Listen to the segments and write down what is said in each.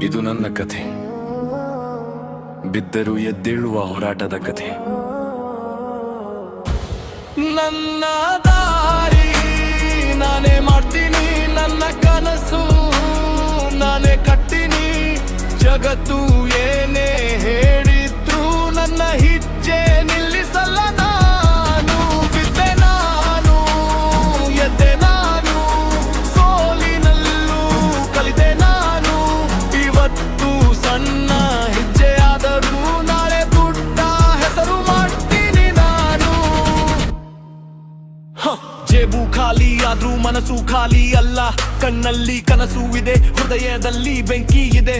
ಇದು ನನ್ನ ಕಥೆ, ಬಿದ್ದರೂ ಎದ್ದೇಳುವ ಹೋರಾಟದ ಕಥೆ. ನನ್ನ ದಾರಿ ನಾನೇ ಮಾಡ್ತೀನಿ, ನನ್ನ ಕನಸು ನಾನೇ ಕಟ್ತೀನಿ. ಜಗತ್ತು ಏನೇ ಹೇಳಿದ್ರು ನನ್ನ ಹೆಜ್ಜೆ ನಿಲ್ಲಿಸಲ್ಲ ನಾನು. ಬಿದ್ದೆ ನಾನು, ಎದ್ದೆ ನಾನು, ಸೋಲಿನಲ್ಲೂ ಕಲಿತೆ ನಾನು. ಇವತ್ತು ಸಣ್ಣ ಹೆಜ್ಜೆ ಆದರೂ ನಾಳೆ ದೊಡ್ಡ ಹೆಸರು ಮಾಡ್ತೀನಿ ನಾನು. ಜೇಬು ಖಾಲಿ ಆದ್ರೂ ಮನಸ್ಸು ಖಾಲಿ ಅಲ್ಲ. ಕಣ್ಣಲ್ಲಿ ಕನಸು ಇದೆ, ಹೃದಯದಲ್ಲಿ ಬೆಂಕಿ ಇದೆ.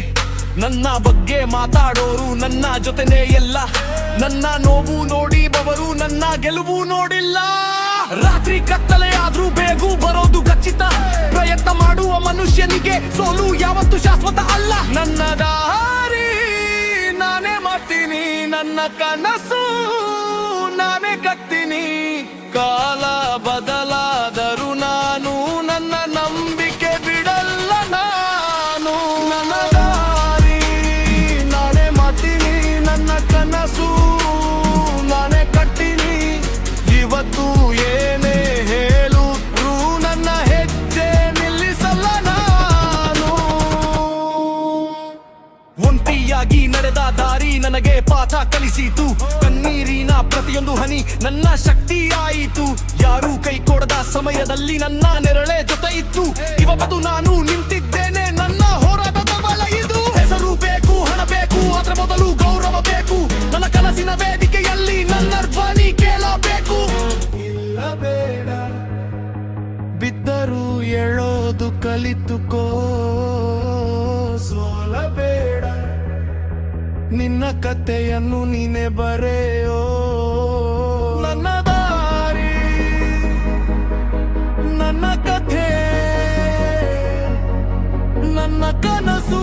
ನನ್ನ ಬಗ್ಗೆ ಮಾತಾಡೋರು ನನ್ನ ಜೊತೆನೇ ಎಲ್ಲ. ನನ್ನ ನೋವು ನೋಡಿ ಬವರು ನನ್ನ ಗೆಲುವು ನೋಡಿಲ್ಲ. ರಾತ್ರಿ ಕತ್ತಲೆ ಆದ್ರೂ ಬೇಗ ಬರೋದು ಖಚಿತ. ಪ್ರಯತ್ನ ಮಾಡುವ ಮನುಷ್ಯನಿಗೆ ಸೋಲು ಯಾವತ್ತು ಶಾಶ್ವತ ಅಲ್ಲ. ನನ್ನ ದಾರಿ ನಾನೇ ಮಾಡ್ತೀನಿ, ನನ್ನ ಕನಸು ನಾನೇ ಕಟ್ತೀನಿ. ಕಾಲ ಬದಲಾದರೂ ನಾನು ನನ್ನ ನಂಬಿಕೆ ಬಿಡಲ್ಲ ನಾನು. ನನ್ನ ದಾರಿ ನಾನೇ ಮಾಡ್ತೀನಿ, ನನ್ನ ಕನಸು ನಾನೇ ಕಟ್ತೀನಿ. ಇವತ್ತು ಏನೇ ಹೇಳಿದ್ರು ನನ್ನ ಹೆಜ್ಜೆ ನಿಲ್ಲಿಸಲ್ಲ ನಾನು. ಒಂಟಿಯಾಗಿ ನಡೆದ ದಾರಿ ನನಗೆ ಪಾಠ ಕಲಿಸಿತು. ಕಣ್ಣೀರಿನ ಪ್ರತಿಯೊಂದು ಹನಿ ನನ್ನ ಶಕ್ತಿ ಆಯಿತು. ಯಾರು ಕೈ ಕೊಡದ ಸಮಯದಲ್ಲಿ ನನ್ನ ನೆರಳೆ ಜೊತೆ ಇತ್ತು. ಇವತ್ತು ನಾನು ನಿಂತಿದ್ದೇನೆ, ನನ್ನ ಹೋರಾಟದ ಬಲ ಇದು. ಹೆಸರು ಬೇಕು, ಹಣ ಬೇಕು, ಅದರ ಮೊದಲು ಗೌರವ ಬೇಕು. ನನ್ನ ಕನಸಿನ ವೇದಿಕೆಯಲ್ಲಿ ನನ್ನ ಧ್ವನಿ ಕೇಳಬೇಕು. ಇಲ್ಲ ಬೇಡ, ಬಿದ್ದರೂ ಎಳೋದು ಕಲಿತುಕೋ. ಸೋಲಬೇಡ, ನಿನ್ನ ಕಥೆಯನ್ನು ನೀನೆ ಬರೆಯೋ. ನನ್ನ ದಾರಿ ನನ್ನ ಕಥೆ, ನನ್ನ ಕನಸು